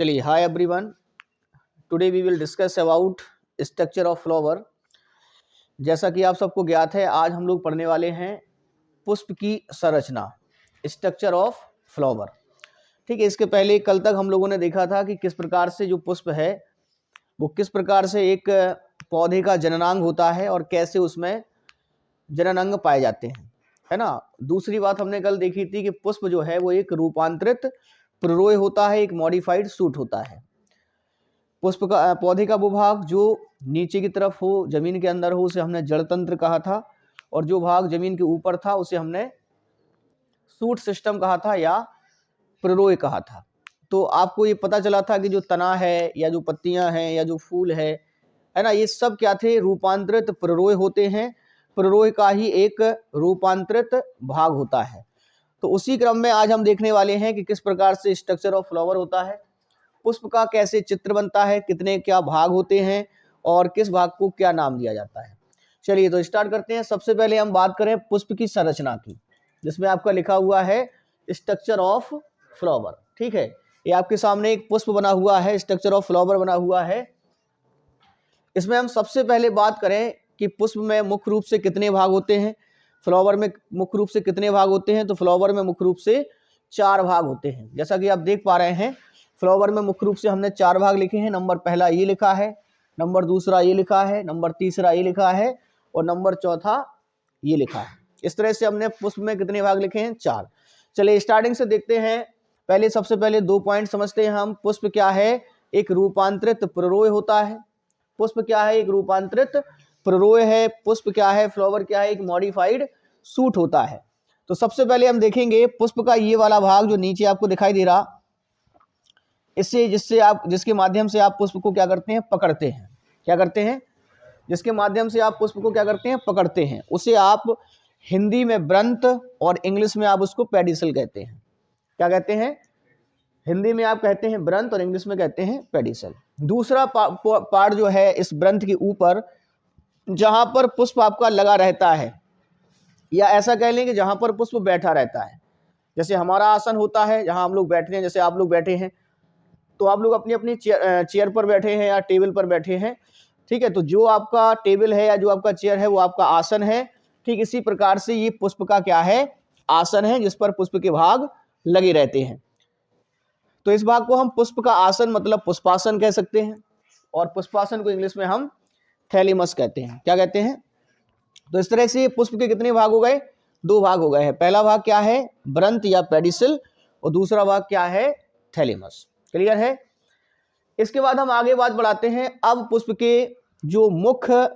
चलिए, hi everyone. Today we will discuss about structure of flower. जैसा कि आप सबको ज्ञात है, आज हम लोग पढ़ने वाले हैं पुष्प की संरचना, स्ट्रक्चर ऑफ फ्लावर। ठीक है, इसके पहले कल तक हम लोगों ने देखा था कि किस प्रकार से जो पुष्प है वो किस प्रकार से एक पौधे का जननांग होता है और कैसे उसमें जननांग पाए जाते हैं, है ना। दूसरी बात हमने कल देखी थी कि पुष्प जो है वो एक रूपांतरित प्ररोय होता है, एक मॉडिफाइड शूट होता है। पुष्प का पौधे का वो भाग जो नीचे की तरफ हो, जमीन के अंदर हो, उसे हमने जड़ तंत्र कहा था, और जो भाग जमीन के ऊपर था उसे हमने शूट सिस्टम कहा था या प्ररोय कहा था। तो आपको ये पता चला था कि जो तना है या जो पत्तियां हैं या जो फूल है ना, ये सब क्या थे? रूपांतरित प्ररोय होते हैं। प्ररोय का ही एक रूपांतरित भाग होता है। तो उसी क्रम में आज हम देखने वाले हैं कि किस प्रकार से स्ट्रक्चर ऑफ फ्लावर होता है, पुष्प का कैसे चित्र बनता है, कितने क्या भाग होते हैं और किस भाग को क्या नाम दिया जाता है। चलिए तो स्टार्ट करते हैं। सबसे पहले हम बात करें पुष्प की संरचना की, जिसमें आपका लिखा हुआ है स्ट्रक्चर ऑफ फ्लावर। ठीक है, ये आपके सामने एक पुष्प बना हुआ है, स्ट्रक्चर ऑफ फ्लावर बना हुआ है। इसमें हम सबसे पहले बात करें कि पुष्प में मुख्य रूप से कितने भाग होते हैं, फ्लावर में मुख्य रूप से कितने भाग होते हैं। तो फ्लावर में मुख्य रूप से 4 भाग होते हैं। जैसा कि आप देख पा रहे हैं, फ्लावर में मुख्य रूप से हमने 4 भाग लिखे हैं। नंबर पहला ये लिखा है, नंबर दूसरा ये लिखा है, नंबर तीसरा ये लिखा है और नंबर चौथा ये लिखा है। इस तरह से हमने पुष्प में कितने भाग लिखे हैं? 4। चलिए स्टार्टिंग से देखते हैं। सबसे पहले 2 पॉइंट समझते हैं हम। पुष्प क्या है? एक रूपांतरित प्ररोय होता है। पुष्प क्या है? एक रूपांतरित प्ररोय है। पुष्प क्या है? फ्लावर क्या है? एक मॉडिफाइड शूट होता है। तो सबसे पहले हम देखेंगे पुष्प का ये वाला भाग जो नीचे आपको दिखाई दे रहा, जिसके माध्यम से आप पुष्प को क्या करते हैं? पकड़ते हैं। क्या करते हैं? जिसके माध्यम से आप पुष्प को क्या करते हैं? पकड़ते हैं। उसे आप हिंदी में ब्रंत और इंग्लिश में आप उसको पेडिसल कहते हैं। क्या कहते हैं? हिंदी में आप कहते हैं ब्रंत और इंग्लिश में कहते हैं पेडिसल। दूसरा पार्ट जो है इस ब्रंत के ऊपर, जहां पर पुष्प आपका लगा रहता है, या ऐसा कह लें कि जहां पर पुष्प बैठा रहता है। जैसे हमारा आसन होता है, जहां हम लोग बैठते हैं, जैसे आप लोग बैठे हैं, तो आप लोग अपनी अपनी चेयर पर बैठे हैं या टेबल पर बैठे हैं। ठीक है, तो जो आपका टेबल है या जो आपका चेयर है वो आपका आसन है। ठीक इसी प्रकार से ये पुष्प का क्या है? आसन है, जिस पर पुष्प के भाग लगे रहते हैं। तो इस भाग को हम पुष्प का आसन मतलब पुष्पासन कह सकते हैं, और पुष्पासन को इंग्लिश में हम थैलेमस कहते हैं। क्या कहते हैं? तो इस तरह से पुष्प के कितने भाग हो गए? 2 भाग हो गए हैं। पहला भाग क्या है? ब्रंत या पेडिसल, और दूसरा भाग क्या है? थैलेमस। क्लियर है? इसके बाद हम आगे बात बढ़ाते हैं। अब पुष्प के जो मुख्य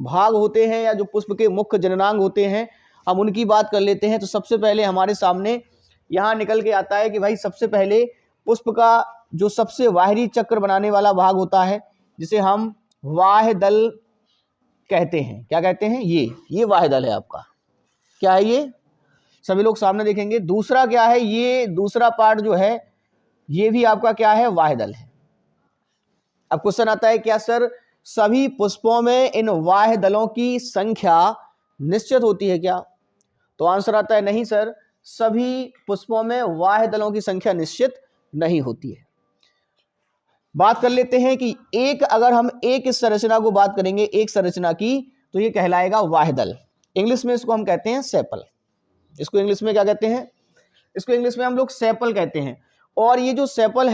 भाग होते हैं या जो पुष्प के मुख्य जननांग होते हैं, हम उनकी बात कर लेते हैं। तो सबसे पहले हमारे सामने यहाँ निकल के आता है कि भाई सबसे पहले पुष्प का जो सबसे बाहरी चक्र बनाने वाला भाग होता है, जिसे हम वाह्य दल कहते हैं। क्या कहते हैं? ये वाह्य दल है आपका। क्या है ये? सभी लोग सामने देखेंगे। दूसरा क्या है? ये दूसरा पार्ट जो है ये भी आपका क्या है? वाह्य दल है। अब क्वेश्चन आता है, क्या सर सभी पुष्पों में इन वाह्य दलों की संख्या निश्चित होती है क्या? तो आंसर आता है नहीं सर, सभी पुष्पों में वाह्य दलों की संख्या निश्चित नहीं होती है। बात कर लेते हैं कि अगर हम एक इस संरचना को बात करेंगे, एक संरचना की, तो ये कहलाएगा वाह्य दल। इंग्लिश में इसको हम कहते हैं सेपल। इसको इंग्लिश में क्या कहते हैं? इसको इंग्लिश में हम लोग सेपल कहते हैं। और ये जो सेपल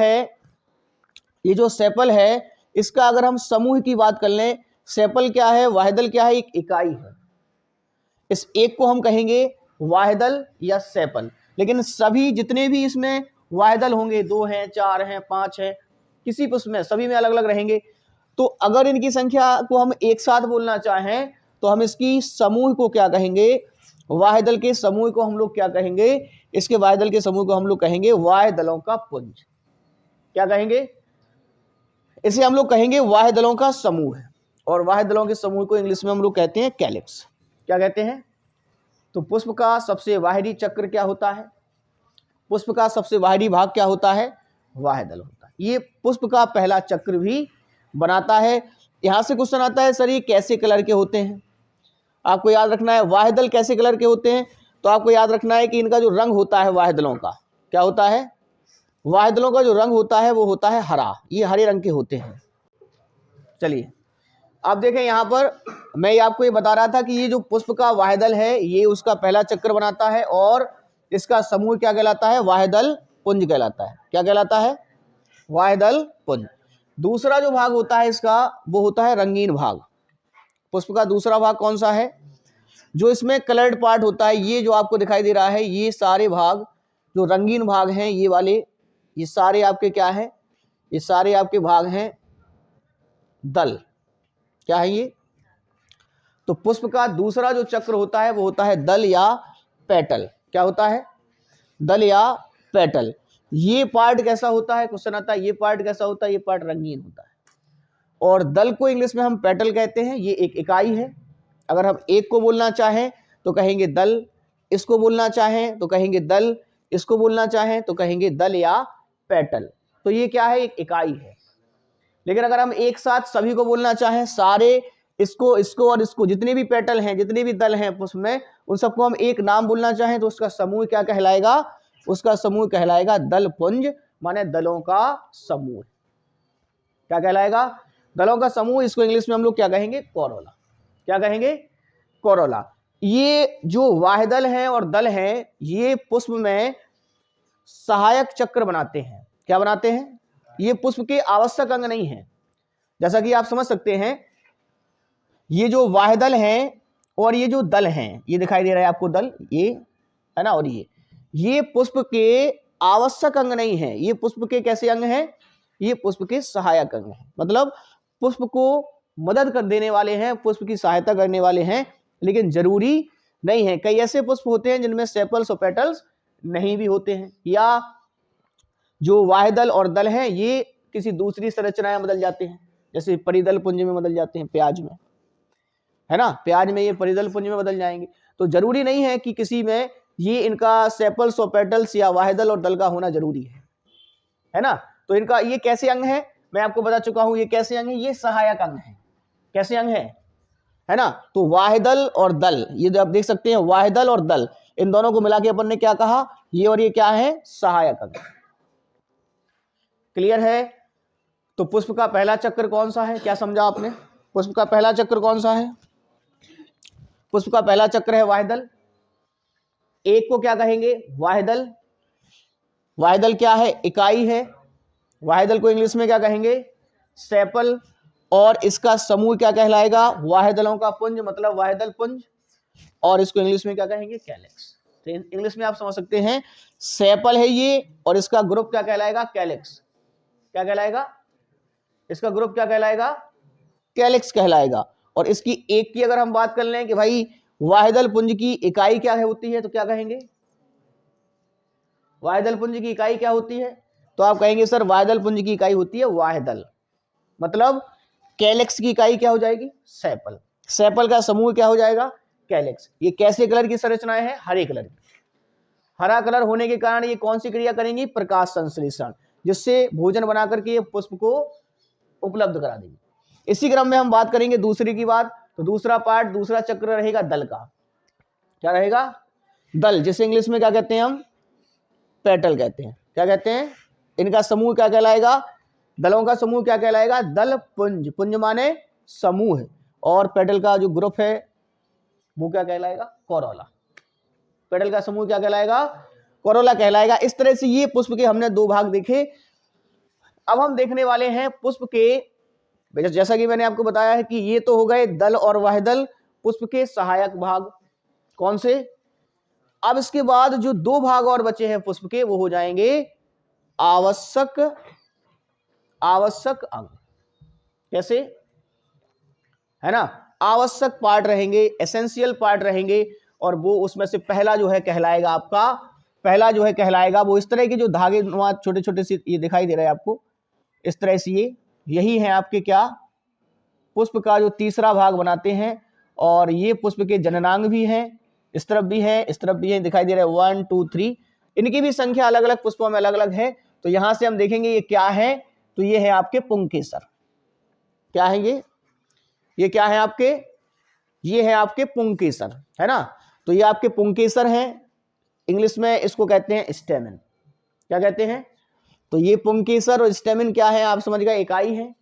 है, इसका अगर हम समूह की बात कर लें, सेपल क्या है? वाह्य दल क्या है? एक इकाई है। इस एक को हम कहेंगे वाह्य दल या सेपल। लेकिन सभी जितने भी इसमें वाह्य दल होंगे, 2 हैं, 4 हैं, 5 हैं, किसी पुष्प में सभी में अलग अलग रहेंगे। तो अगर इनकी संख्या को हम एक साथ बोलना चाहें तो हम इसकी समूह को क्या कहेंगे? वाह्य दल के समूह को हम लोग क्या कहेंगे? इसके वाह्य दल के समूह को हम लोग कहेंगे वाह्य दलों का पुंज। क्या कहेंगे? इसे हम लोग कहेंगे वाह्य दलों का समूह है। और वाह्य दलों के समूह को इंग्लिश में हम लोग कहते हैं कैलिक्स। क्या कहते हैं? तो पुष्प का सबसे बाहरी चक्र क्या होता है? पुष्प का सबसे बाहरी भाग क्या होता है? वाह्य दल होता है। ये पुष्प का पहला चक्र भी बनाता है। यहां से क्वेश्चन आता है, सर ये कैसे कलर के होते हैं? आपको याद रखना है वाह्य दल कैसे कलर के होते हैं। तो आपको याद रखना है कि इनका जो रंग होता है वाह्य दलों का, क्या होता है? वाहिदलों का जो रंग होता है वो होता है हरा, ये हरे रंग के होते हैं। चलिए अब देखें यहाँ पर मैं आपको ये बता रहा था कि ये जो पुष्प का वाहिदल है ये उसका पहला चक्र बनाता है और इसका समूह क्या कहलाता है, वाहिदल पुंज कहलाता है। क्या कहलाता है, वाहिदल पुंज। दूसरा जो भाग होता है इसका वो होता है रंगीन भाग। पुष्प का दूसरा भाग कौन सा है, जो इसमें कलर्ड पार्ट होता है, ये जो आपको दिखाई दे रहा है, ये सारे भाग जो रंगीन भाग हैं ये वाले, ये सारे आपके क्या है, ये सारे आपके भाग हैं दल। क्या है ये, तो पुष्प का दूसरा जो चक्र होता है वो होता है दल या पेटल। क्या होता है, दल या पेटल। ये पार्ट कैसा होता है, क्वेश्चन आता है ये पार्ट कैसा होता है, ये पार्ट रंगीन होता है। और दल को इंग्लिश में हम पेटल कहते हैं, ये एक इकाई है। अगर हम एक को बोलना चाहें तो कहेंगे दल, इसको बोलना चाहें तो कहेंगे दल, इसको बोलना चाहें तो कहेंगे दल या पेटल। तो ये क्या है, एक इकाई है। लेकिन अगर हम एक साथ सभी को बोलना चाहें, सारे इसको इसको और इसको, जितने भी पेटल हैं, जितने भी दल हैं पुष्प में, उन सबको हम एक नाम बोलना चाहें तो उसका समूह क्या कहलाएगा, उसका समूह कहलाएगा दल पुंज, माने दलों का समूह। क्या कहलाएगा, दलों का समूह। इसको इंग्लिश में हम लोग क्या कहेंगे, कोरोला। क्या कहेंगे, कोरोला। ये जो वाहिदल हैं और दल हैं ये पुष्प में सहायक चक्र बनाते हैं। क्या बनाते हैं, ये पुष्प के आवश्यक अंग नहीं है। जैसा कि आप समझ सकते हैं, ये जो वाहिदल हैं और ये जो दल हैं, ये दिखाई दे रहा है आपको दल, ये है ना, और ये पुष्प के आवश्यक अंग नहीं है। ये पुष्प के कैसे अंग हैं, ये पुष्प के सहायक अंग हैं। मतलब पुष्प को मदद कर देने वाले हैं, पुष्प की सहायता करने वाले हैं, लेकिन जरूरी नहीं है। कई ऐसे पुष्प होते हैं जिनमें सेपल्स और पेटल्स नहीं भी होते हैं, या जो वाहिदल और दल हैं ये किसी दूसरी संरचनाएं बदल जाते हैं, जैसे परिदल पुंज में बदल जाते हैं, प्याज में, है ना, प्याज में ये परिदल पुंज में बदल जाएंगे। तो जरूरी नहीं है कि किसी में ये इनका सेपल्स और पेटल्स या वाहिदल और दल का होना जरूरी है ना। तो इनका ये कैसे अंग है, मैं आपको बता चुका हूं, ये कैसे अंग है, ये सहायक अंग है। कैसे अंग है ना। तो वाहिदल और दल, ये जो आप देख सकते हैं वाहिदल और दल, इन दोनों को मिला के अपन ने क्या कहा, ये और ये क्या है, सहायक अंग। क्लियर है। तो पुष्प का पहला चक्र कौन सा है, क्या समझा आपने, पुष्प का पहला चक्र कौन सा है, पुष्प का पहला चक्र है वाहिदल। एक को क्या कहेंगे, वाहिदल। वाहिदल क्या है, इकाई है। वाहिदल को इंग्लिश में क्या कहेंगे, सेपल। और इसका समूह क्या कहलाएगा, वाहिदलों का पुंज, मतलब वाहिदल पुंज। और इसको इंग्लिश में क्या कहेंगे, कैलेक्स। तो इंग्लिश में आप समझ सकते हैं सेपल है ये, और इसका ग्रुप क्या कहलाएगा, कैलेक्स। क्या कहलाएगा, इसका ग्रुप क्या कहलाएगा, कैलेक्स कहलाएगा। और इसकी एक की अगर हम बात कर लें कि भाई वाहिदल पुंज की इकाई क्या है होती है, तो क्या कहेंगे, वाहिदल पुंज की इकाई क्या होती है, तो आप कहेंगे सर वाहिदल पुंज की इकाई होती है वाहिदल। मतलब कैलेक्स की इकाई क्या हो जाएगी, सेपल। सेपल का समूह क्या हो जाएगा, कैलेक्स। ये कैसे कलर की संरचनाएं हैं, हरे कलर की। हरा कलर होने के कारण ये कौन सी क्रिया करेंगी, प्रकाश संश्लेषण, जिससे भोजन बना करके ये पुष्प को उपलब्ध करा देगी। इसी क्रम में हम बात करेंगे दूसरी की बात। तो दूसरा पार्ट, दूसरा चक्र रहेगा दल का। क्या रहेगा, दल, जिसे इंग्लिश में क्या कहते हैं हम, पेटल कहते हैं। क्या कहते हैं, इनका समूह क्या कहलाएगा, दलों का समूह क्या कहलाएगा, दल पुंज। पुंज माने समूह। और पेटल का जो ग्रुप है वो क्या कहलाएगा, कोरोला। पेटल का समूह क्या कहलाएगा, कोरोला कहलाएगा। इस तरह से ये पुष्प के हमने दो भाग देखे। अब हम देखने वाले हैं पुष्प के, जैसा कि मैंने आपको बताया है कि ये तो हो गए दल और वाहिदल, पुष्प के सहायक भाग कौन से। अब इसके बाद जो दो भाग और बचे हैं पुष्प के, वो हो जाएंगे आवश्यक अंग। कैसे, है ना, आवश्यक पार्ट रहेंगे, एसेंशियल पार्ट रहेंगे। और वो उसमें से पहला जो है कहलाएगा आपका, पहला जो है कहलाएगा वो इस तरह के जो धागे छोटे छोटे से ये दिखाई दे रहा है आपको, इस तरह से ये यही है आपके क्या, पुष्प का जो तीसरा भाग बनाते हैं। और ये पुष्प के जननांग भी हैं, इस तरफ भी है, इस तरफ भी है, दिखाई दे रहा है 1 2 3। इनकी भी संख्या अलग अलग पुष्पों में अलग अलग है। तो यहां से हम देखेंगे ये क्या है, तो ये है आपके पुंकेसर। क्या है ये क्या है आपके, ये है आपके पुंकेसर, है ना। तो ये आपके पुंकेसर हैं, इंग्लिश में इसको कहते हैं स्टेमन। क्या कहते हैं, तो ये पुंकेसर और स्टेमिन क्या है, आप समझ गए, इकाई है।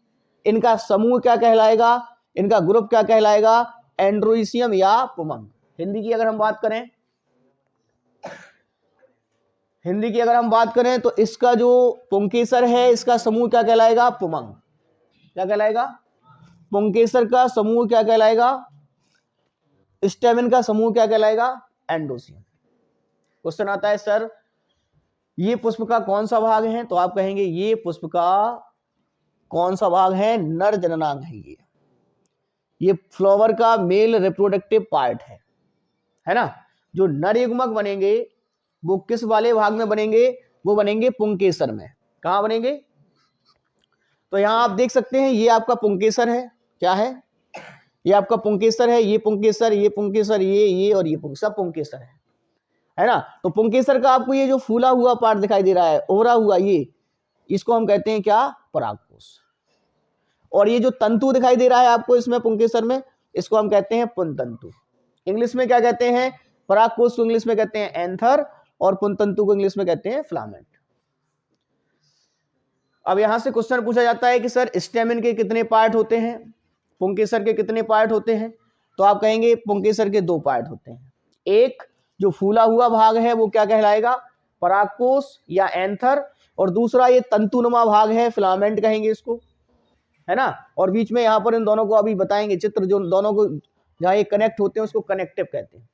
इनका समूह क्या कहलाएगा, इनका ग्रुप क्या कहलाएगा, एंड्रोइसियम या पुमंग। हिंदी की अगर हम बात करें, हिंदी की अगर हम बात करें तो इसका जो पुंकेसर है इसका समूह क्या कहलाएगा, पुमंग। क्या कहलाएगा, पुंकेसर का समूह क्या कहलाएगा, स्टेमिन का समूह क्या कहलाएगा, एंडोसियम। क्वेश्चन आता है सर ये पुष्प का कौन सा भाग है, तो आप कहेंगे ये पुष्प का कौन सा भाग है, नर जननांग है। ये फ्लावर का मेल रिप्रोडक्टिव पार्ट है ना। जो नर युग्मक बनेंगे वो किस वाले भाग में बनेंगे, वो बनेंगे पुंकेसर में। कहां बनेंगे, तो यहां आप देख सकते हैं ये आपका पुंकेसर है, क्या है, ये आपका पुंकेसर है, ये पुंकेसर, ये पुंकेसर, ये और ये सब पुंकेसर है ना। तो पुंकेसर का आपको ये जो फूला हुआ पार्ट दिखाई दे रहा है, ओवरा हुआ, ये इसको हम कहते हैं क्या, परागकोश। और ये जो तंतु दिखाई दे रहा है आपको इसमें पुंकेसर में, इसको हम कहते हैं पुंतंतु। इंग्लिश में क्या कहते हैं, परागकोश को इंग्लिश में कहते हैं एंथर और पुंतंतु को इंग्लिश में कहते हैं फिलामेंट। अब यहां से क्वेश्चन पूछा जाता है कि सर स्टेमिन के कितने पार्ट होते हैं, पुंकेसर के कितने पार्ट होते हैं, तो आप कहेंगे पुंकेसर के 2 पार्ट होते हैं। एक जो फूला हुआ भाग है वो क्या कहलाएगा, परागकोश या एंथर, और दूसरा ये तंतुनुमा भाग है, फिलामेंट कहेंगे इसको, है ना। और बीच में यहां पर इन दोनों को अभी बताएंगे चित्र, जो दोनों को जहां ये कनेक्ट होते हैं उसको कनेक्टिव कहते हैं,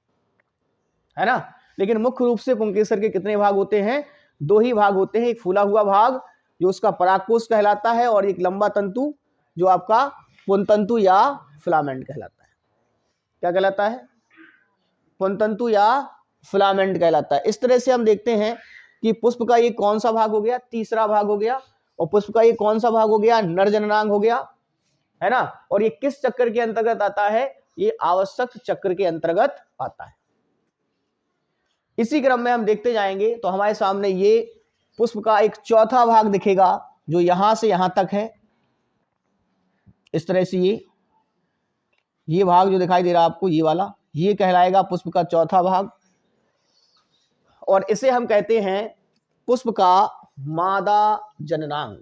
है ना। लेकिन मुख्य रूप से पुंकेसर के कितने भाग होते हैं, 2 ही भाग होते हैं। एक फूला हुआ भाग जो उसका परागकोश कहलाता है, और एक लंबा तंतु जो आपका पुंतंतु या फिलामेंट कहलाता है। क्या कहलाता है, पुंतंतु या फिलामेंट कहलाता है। इस तरह से हम देखते हैं कि पुष्प का ये कौन सा भाग हो गया, तीसरा भाग हो गया, और पुष्प का ये कौन सा भाग हो गया, नर जननांग हो गया, है ना। और ये किस चक्र के अंतर्गत आता है, ये आवश्यक चक्र के अंतर्गत आता है। इसी क्रम में हम देखते जाएंगे तो हमारे सामने ये पुष्प का एक चौथा भाग दिखेगा जो यहां से यहां तक है। इस तरह से ये भाग जो दिखाई दे रहा है आपको, ये वाला, ये कहलाएगा पुष्प का चौथा भाग, और इसे हम कहते हैं पुष्प का मादा जननांग।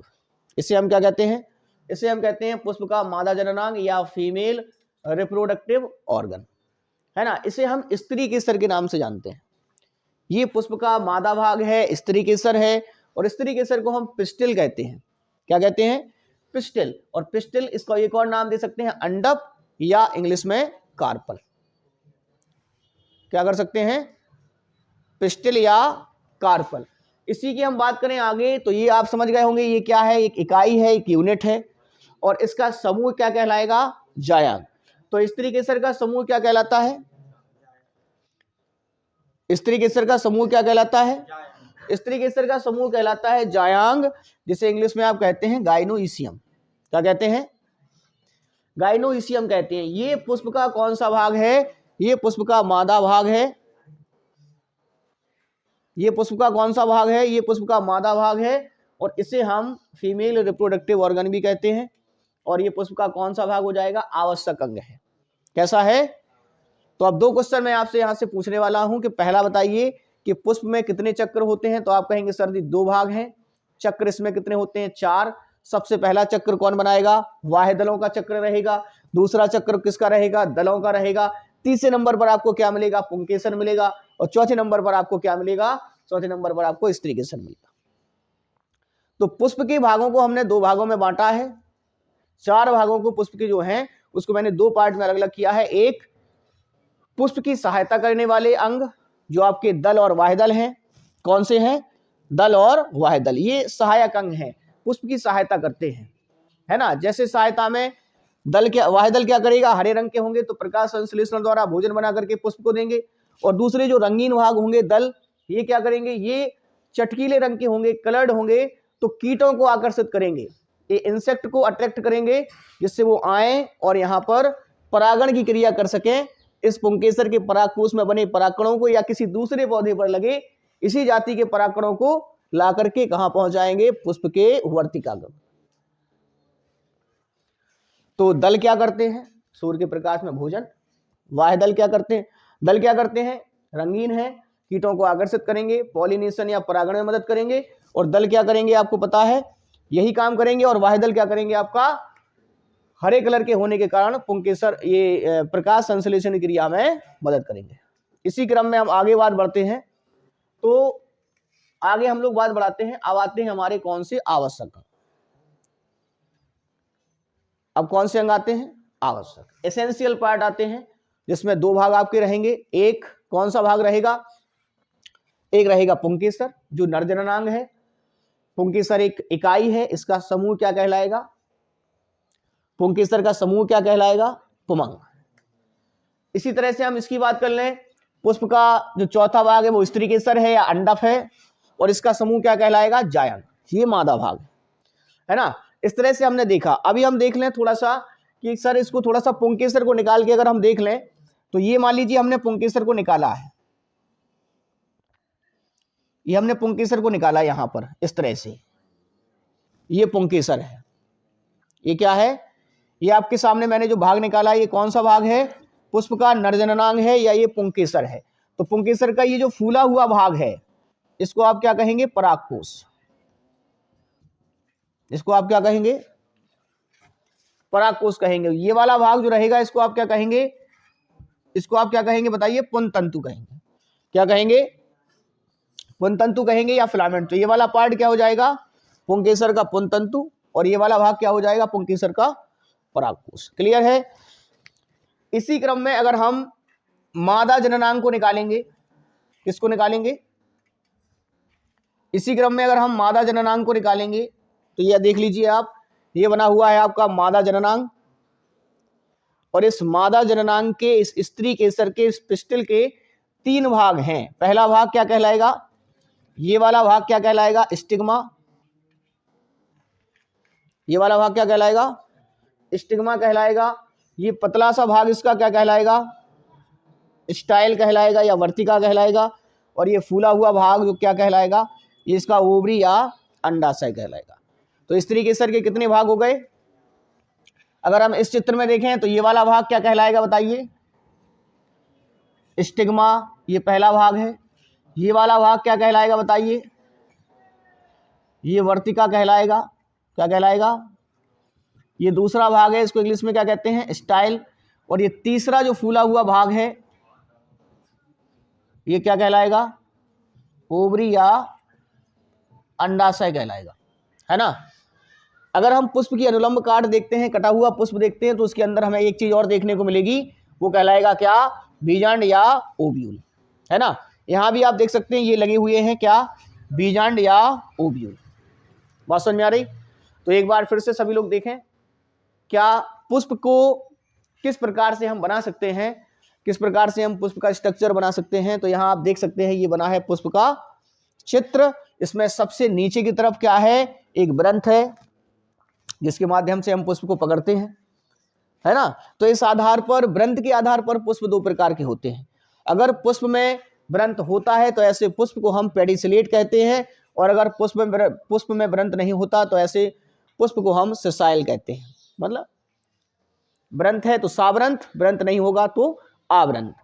इसे हम क्या कहते हैं, इसे हम कहते हैं पुष्प का मादा जननांग या फीमेल रिप्रोडक्टिव ऑर्गन, है ना। इसे हम स्त्री केसर के नाम से जानते हैं। ये पुष्प का मादा भाग है, स्त्री केसर है, और स्त्री केसर को हम पिस्टिल कहते हैं। क्या कहते हैं, पिस्टिल। और पिस्टिल इसका एक और नाम दे सकते हैं अंडप, या इंग्लिश में कार्पल। क्या कर सकते हैं, पिस्टिल या कार्पल। इसी की हम बात करें आगे तो ये आप समझ गए होंगे ये क्या है, एक इकाई है, एक यूनिट है, और इसका समूह क्या कहलाएगा, जायांग। तो स्त्री केसर का समूह क्या कहलाता है, स्त्री केसर का समूह क्या कहलाता है, स्त्री केसर का समूह कहलाता है जायांग, जिसे इंग्लिश में आप कहते हैं गाइनोइसियम। क्या कहते हैं, गाइनोइसियम कहते हैं। ये पुष्प का कौन सा भाग है, ये पुष्प का मादा भाग है। ये पुष्प का कौन सा भाग है, ये पुष्प का मादा भाग है, और इसे हम फीमेल रिप्रोडक्टिव ऑर्गन भी कहते हैं। और ये पुष्प का कौन सा भाग हो जाएगा, आवश्यक अंग है। कैसा है, तो अब 2 क्वेश्चन मैं आपसे यहां से पूछने वाला हूं कि पहला बताइए कि पुष्प में कितने चक्र होते हैं, तो आप कहेंगे सर जी 2 भाग हैं। चक्र इसमें कितने होते हैं, 4। सबसे पहला चक्र कौन बनाएगा, वाह्य का चक्र रहेगा। दूसरा चक्र किसका रहेगा, दलों का रहेगा। तीसरे नंबर पर आपको क्या मिलेगा, पुंकेसर मिलेगा। और चौथे नंबर पर आपको क्या मिलेगा, चौथे नंबर पर आपको स्त्री केसर मिलेगा। तो पुष्प के भागों को हमने 2 भागों में बांटा है। 4 भागों को पुष्प के जो हैं उसको मैंने 2 पार्ट में अलग अलग किया है। एक पुष्प की सहायता करने वाले अंग जो आपके दल और वाह्यदल हैं। कौन से हैं, दल और वाह्यदल, ये सहायक अंग हैं, पुष्प की सहायता करते हैं, है ना। जैसे सहायता में दल के, वाह्यदल क्या करेगा, हरे रंग के होंगे तो प्रकाश संश्लेषण द्वारा भोजन बना करके पुष्प को देंगे। और दूसरे जो रंगीन भाग होंगे दल, ये क्या करेंगे, ये चटकीले रंग के होंगे, कलर्ड होंगे, तो कीटों को आकर्षित करेंगे, ये इंसेक्ट को अट्रैक्ट करेंगे, जिससे वो आए और यहाँ पर परागण की क्रिया कर सकें। इस पुंकेसर के परागकोश में बने परागकणों को या किसी दूसरे पौधे पर लगे इसी जाति के परागकणों को ला करके कहां पहुंचाएंगे, पुष्प के वर्तिकाग्र। तो दल क्या करते हैं, सूर्य के प्रकाश में भोजन। वाह्यदल क्या करते हैं, दल क्या करते हैं, रंगीन है, कीटों को आकर्षित करेंगे, पॉलिनेशन या परागण में मदद करेंगे, और दल क्या करेंगे आपको पता है, यही काम करेंगे, और वाह्य दल क्या करेंगे आपका हरे कलर के होने के कारण पुंकेसर ये प्रकाश संश्लेषण क्रिया में मदद करेंगे। इसी क्रम में हम आगे बात बढ़ते हैं, तो आगे हम लोग बात बढ़ाते हैं, अब आते हैं हमारे कौन से आवश्यक अंग। अब कौन से अंग आते हैं, आवश्यक एसेंशियल पार्ट आते हैं, जिसमें दो भाग आपके रहेंगे। एक कौन सा भाग रहेगा, एक रहेगा पुंकेसर जो नर जननांग है। पुंकेसर एक इकाई है, इसका समूह क्या कहलाएगा, पुंकेसर का समूह क्या कहलाएगा, पुमंग। इसी तरह से हम इसकी बात कर लें, पुष्प का जो चौथा भाग है वो स्त्रीकेसर है या अंडक है, और इसका समूह क्या कहलाएगा, जायंग, ये मादा भाग है ना। इस तरह से हमने देखा। अभी हम देख लें थोड़ा सा कि सर इसको थोड़ा सा पुंकेसर को निकाल के अगर हम देख लें, तो ये मान लीजिए हमने पुंकेसर को निकाला है, ये हमने पुंकेसर को निकाला यहां पर इस तरह से, ये पुंकेसर है, ये क्या है, ये आपके सामने मैंने जो भाग निकाला है ये कौन सा भाग है, पुष्प का नर जननांग है या ये पुंकेसर है। तो पुंकेसर का ये जो फूला हुआ भाग है इसको आप क्या कहेंगे, परागकोश। इसको आप क्या कहेंगे, परागकोश कहेंगे। ये वाला भाग जो रहेगा इसको आप क्या कहेंगे, इसको आप क्या कहेंगे बताइए, पुंतंतु कहेंगे। क्या कहेंगे, पुंतंतु कहेंगे या फिलामेंट। तो ये वाला पार्ट क्या हो जाएगा, पुंकेसर का पुंतंतु, और ये वाला भाग क्या हो जाएगा, पुंकेसर का परागकोश। क्लियर है। इसी क्रम में अगर हम मादा जननांग को निकालेंगे, किसको निकालेंगे, इसी क्रम में अगर हम मादा जननांग को निकालेंगे तो यह देख लीजिए आप, ये बना हुआ है आपका मादा जननांग, और इस मादा जननांग के इस स्त्री केसर के इस पिस्टल के तीन भाग हैं। पहला भाग क्या कहलाएगा, ये वाला भाग क्या कहलाएगा, स्टिग्मा। ये वाला भाग क्या कहलाएगा, स्टिग्मा कहलाएगा। ये पतला सा भाग इसका क्या कहलाएगा, स्टाइल कहलाएगा या वर्तिका कहलाएगा। और ये फूला हुआ भाग जो क्या कहलाएगा, ये इसका ओवरी या अंडाशय कहलाएगा। तो स्त्री केसर के कितने भाग हो गए, अगर हम इस चित्र में देखें तो ये वाला भाग क्या कहलाएगा बताइए, स्टिग्मा, ये पहला भाग है। ये वाला भाग क्या कहलाएगा बताइए, ये वर्तिका कहलाएगा। क्या कहलाएगा, ये दूसरा भाग है, इसको इंग्लिश में क्या कहते हैं, स्टाइल। और ये तीसरा जो फूला हुआ भाग है ये क्या कहलाएगा, ओवरी या अंडाशय कहलाएगा, है ना। अगर हम पुष्प की अनुलंब काट देखते हैं, कटा हुआ पुष्प देखते हैं, तो उसके अंदर हमें एक चीज और देखने को मिलेगी, वो कहलाएगा क्या, बीजांड या ओव्यूल, है ना। यहां भी आप देख सकते हैं ये लगे हुए हैं क्या, बीजांड या ओव्यूल। बात समझ में आ रही। तो एक बार फिर से सभी लोग देखें, क्या पुष्प को किस प्रकार से हम बना सकते हैं, किस प्रकार से हम पुष्प का स्ट्रक्चर बना सकते हैं। तो यहाँ आप देख सकते हैं ये बना है पुष्प का चित्र। इसमें सबसे नीचे की तरफ क्या है, एक वृंत है जिसके माध्यम से हम पुष्प को पकड़ते हैं, है ना। तो इस आधार पर, वृंत के आधार पर पुष्प दो प्रकार के होते हैं। अगर पुष्प में वृंत होता है तो ऐसे पुष्प को हम पेडिसिलेट कहते हैं, और अगर पुष्प में वृंत नहीं होता तो ऐसे पुष्प को हम सेसाइल कहते हैं। मतलब वृंत है तो सावृंत, वृंत नहीं होगा तो आवृंत।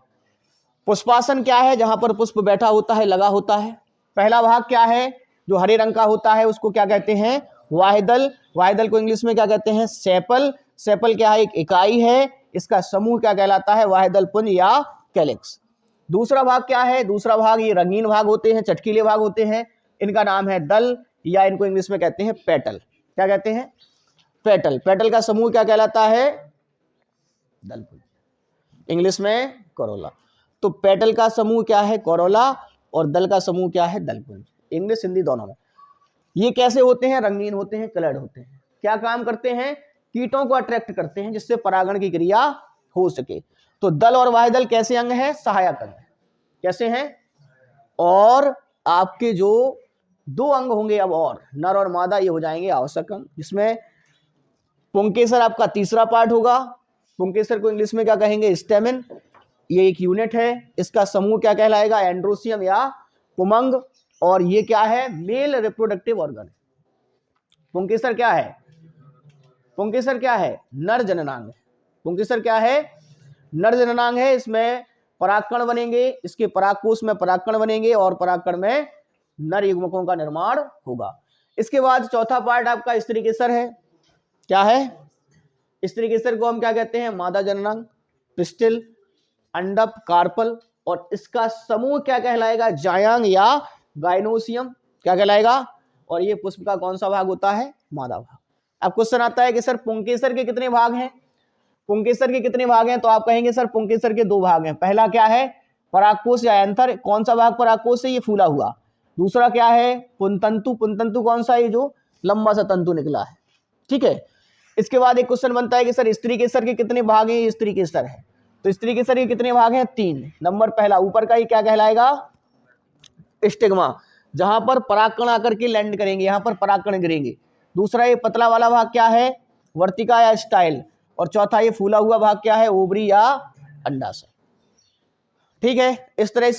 पुष्पासन क्या है, जहां पर पुष्प बैठा होता है, लगा होता है। पहला भाग क्या है, जो हरे रंग का होता है, उसको क्या कहते हैं, वाह्यदल। वाह्यदल को इंग्लिश में क्या कहते हैं, सेपल। सेपल क्या है, एक इकाई है, इसका समूह क्या कहलाता है, वाह्यदल पुंज या कैलिक्स। दूसरा भाग क्या है, दूसरा भाग ये रंगीन भाग होते हैं, चटकीले भाग होते हैं, इनका नाम है दल, या इनको इंग्लिश में कहते हैं पेटल। क्या कहते हैं, पेटल। पेटल का समूह क्या कहलाता है, दलपुंज, इंग्लिश में कोरोला। तो पेटल का समूह क्या है, कोरोला, और दल का समूह क्या है, दलपुंज। इंग्लिश हिंदी दोनों में। ये कैसे होते हैं, रंगीन होते हैं, कलर्ड होते हैं। क्या काम करते हैं, कीटों को अट्रैक्ट करते हैं जिससे परागण की क्रिया हो सके। तो दल और वाह्यदल कैसे अंग है, सहायक अंग है। कैसे हैं, और आपके जो दो अंग होंगे अब, और नर और मादा, ये हो जाएंगे आवश्यक अंग, जिसमें पुंकेसर आपका तीसरा पार्ट होगा। पुंकेसर को इंग्लिश में क्या कहेंगे, स्टेमिन। ये एक यूनिट है, इसका समूह क्या कहलाएगा, एंड्रोसियम या पुमंग। और ये क्या है, मेल रिप्रोडक्टिव ऑर्गन। पुंकेसर क्या है, पुंकेसर क्या है, नर जननांग है। पुंकेसर क्या है, नर जननांग है। इसमें परागकण बनेंगे, इसके परागकोश में परागकण बनेंगे और परागकण में नर युग्मकों का निर्माण होगा। इसके बाद चौथा पार्ट आपका स्त्री केसर है। क्या है? स्त्री केसर को हम क्या कहते हैं? मादा जननांग, पिस्टिल, अंडप, कार्पल, और इसका समूह क्या कहलाएगा? जायांग या गाइनोसियम। क्या कहलाएगा? और ये पुष्प का कौन सा भाग होता है? मादा भाग। अब क्वेश्चन आता है कि सर पुंकेसर के कितने भाग हैं? पुंकेसर के कितने भाग हैं? तो आप कहेंगे सर पुंकेसर के 2 भाग हैं। पहला क्या है? परागकोश या एंथर। कौन सा भाग परागकोश है? ये फूला हुआ। दूसरा क्या है? पुंतंतु। पुंतंतु कौन सा है? जो लंबा सा तंतु निकला है। ठीक है। इसके बाद एक क्वेश्चन बनता है कि सर स्त्री केसर के कितने भाग हैं? ये स्त्री केसर है, तो स्त्री केसर के कितने भाग हैं? 3 नंबर पहला ऊपर का ही क्या कहलाएगा? स्टिग्मा, जहां पर परागकण आकर के लैंड करेंगे, यहां पर परागकण गिरेंगे। दूसरा ये पतला वाला भाग क्या है? वर्तिका या स्टाइल। और चौथा ये फूला हुआ भाग क्या है? ओवरी या अंडाशय। ठीक है। इस तरह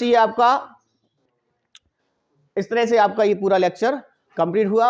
से आपका ये पूरा लेक्चर कंप्लीट हुआ।